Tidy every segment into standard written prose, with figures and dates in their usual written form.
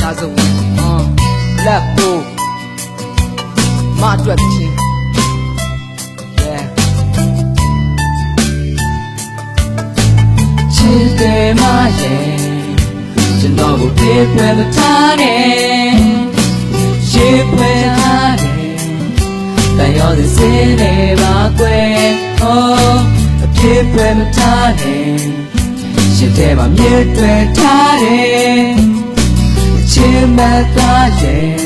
so Black Bull My drug team Yeah Children my yeah Just know what they play the time She play the you're the city back way Oh they play the time She tell my mute to time Chimata yeah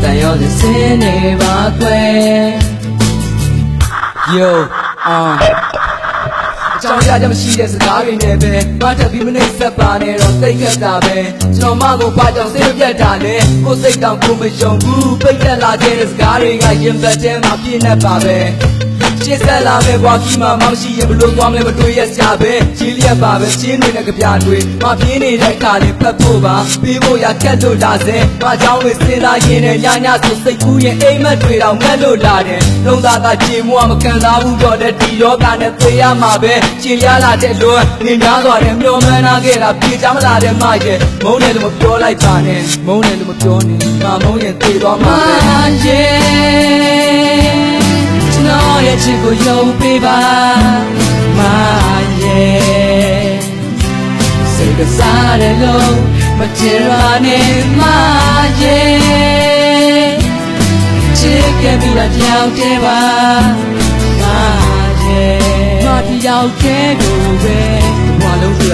that you're the city back way Yo Trong gia đình chị để sự cá bên này về, ba thằng bị mình sắp bàn này rồi tay cái ta về, trong má cô ba trong xe biết đàn này, cô say đằng cô mới trông bu, bây giờ là thế sự cá bên ngay em về thế mà pin này ba về. Chia sẻ là về qua khi mà mang chị em luôn qua mình đuổi hết xa về, chỉ liệt ba về chỉ nên là cái bia đuổi, mà pin này lại cả này bắt cô ba, bị cô ya kết đôi đa thế, mà trong người sinh ra như này nhà nhà số say cũ như em mà đuổi đầu nghe đôi đa này, đông ta ta chỉ mua mà cần ra u cho để đi đó cả này tôi ya mà về, chỉ ya là thế luôn, nên nhà rồi em nhom lên à cái là bị chăm là để mai cái, mông này một chỗ lại ba này, mông này một chỗ này, mà mông này tôi đó mà về. Nó也只顾有背吧，妈耶，谁个傻的路，没见着你妈耶，只给不了条件吧，妈耶，妈的要给我呗，我弄出来。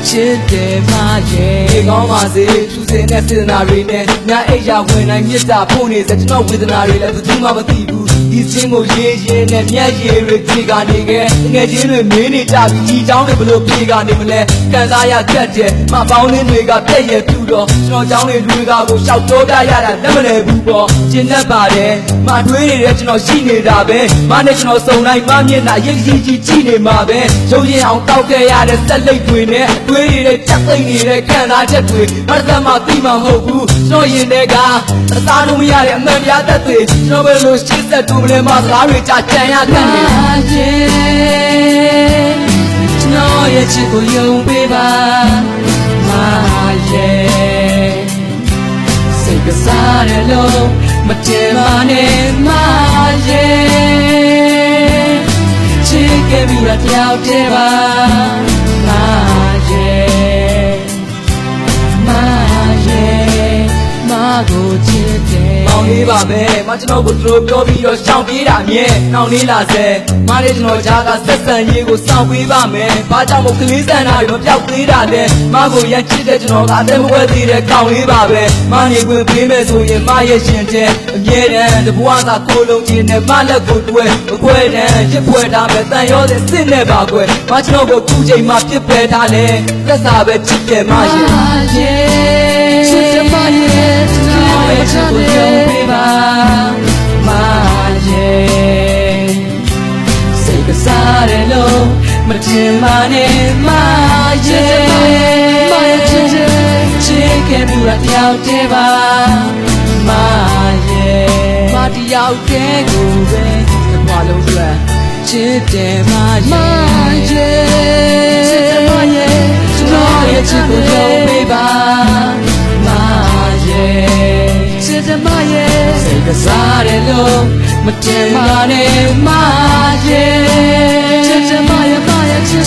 ချစ်တယ်မရဲ့ဒီကောင်းပါစေသူစင်တဲ့စေတနာတွေနဲ့ညာအိယာဝင်နိုင်မြတ်တာဖို့နေစကျွန်တော်ဝေဒနာတွေလည်းဘယ်သူမှမသိဘူးဒီစင်းကိုရေးရေးနဲ့မျက်ရည်တွေပြေကနေခဲ့ငယ်ချင်းတွေမင်းနေကြပြီးဒီเจ้าတွေဘလို့ပြေကနေမလဲကန်စားရတတ်တယ်မပေါင်းလင်းတွေကပြည့်ရပြူတော့ကျွန်တော်เจ้าတွေတွေကကိုရှောက်တော့ကြရတာလက်မလဲဘူးပေါ့ကျင်တတ်ပါတယ်မတွေးနေတဲ့ကျွန်တော်ရှိနေတာပဲမနဲ့ကျွန်တော်စုံလိုက်မမျက်နှာရိပ်ကြီးကြီးကြည့်နေမှာပဲရုပ်ရင်အောင်တောက်ခဲ့ရတဲ့စက်လိပ်တွေနဲ့တွေးနေတဲ့ချက်သိမ့်နေတဲ့ခံစားချက်တွေဘာသာမှသိမှာမဟုတ်ဘူးကျွန်တော်ရင်ထဲကအသားလုံးမရတဲ့အမှန်တရားသက်သေကျွန်တော်ဘယ်လိုရှင်းသက်တူမလဲမစကားတွေကြာကြံရခံနေကျွန်တော်ရဲ့ချစ်ကိုယုံပေးပါမရဲ့စိတ်ကစားတယ်လို့မတင်ပါနဲ့မရဲ့ချစ်ခဲ့ပြီးတော့တယောက်တည်းပါမရဲ့မရဲ့မကိုချစ်တယ်မောင်လေးပါပဲမကျွန်တော်ကိုတို့ပြောပြီးတော့ရှောင်ပြေးတာမြဲနှောင်လေးလာစဲမလေးကျွန်တော်ဂျာကဆက်ဆံရေးကိုစောင့်ပေးပါမယ်ဘာကြောင့်မို့ကလေးစံတာတွေမပြောက်သေးတာလဲမကိုရန်ချစ်တဲ့ကျွန်တော်ကအသက်မဝဲသေးတဲ့ကောင်းလေးပါပဲမနေခွင့်ပေးမယ်ဆိုရင်မရဲ့ရှင်တဲ့အမြဲတမ်းတဘွားသာကိုလုံးချင်းနဲ့မလက်ကိုတွဲမခွဲတမ်းရစ်ပွဲထားမယ်တန်ရောတဲ့စစ်နဲ့ပါကွယ်မကျွန်တော်ကိုခုချိန်မှပြစ်ပယ်ထားလဲသက်သာပဲချစ်တယ်မရဲ့ချစ်တယ်မရဲ့ကျွန်တော်ရဲ့ချစ်ကိုယုံပေးပါမရဲ့စိတ်ကစားတယ်လို့မတင်ပါနဲ့မရဲ့မရဲ့ချစ်ခဲ့ပြီးတော့တယောက်တည်းပါမရဲ့မတယောက်တည်းကိုပဲတစ်ခွာလုံးအတွက်ချစ်တယ်မရဲ့ချစ်တယ်မရဲ့ကျွန်တော်ရဲ့ချစ်ကိုယုံပေးပါမရဲ့ချစ်တယ်မရဲ့စိတ်ကစားတယ်လို့မတင်ပါနဲ့မရဲ့ချစ်တယ်မရဲ့မရဲ့ချစ်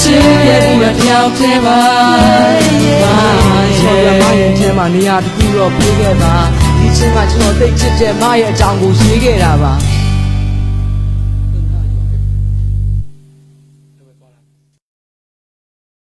ရဲ့ဘူးတယောက်တည်းပါမရဲ့ထဲမှာနေရာတစ်ခုတော့ပြေးခဲ့ပါဒီချိန်မှာကျွန်တော်သိချစ်တဲ့မရဲ့အကြောင်းကိုရေးခဲ့တာပါ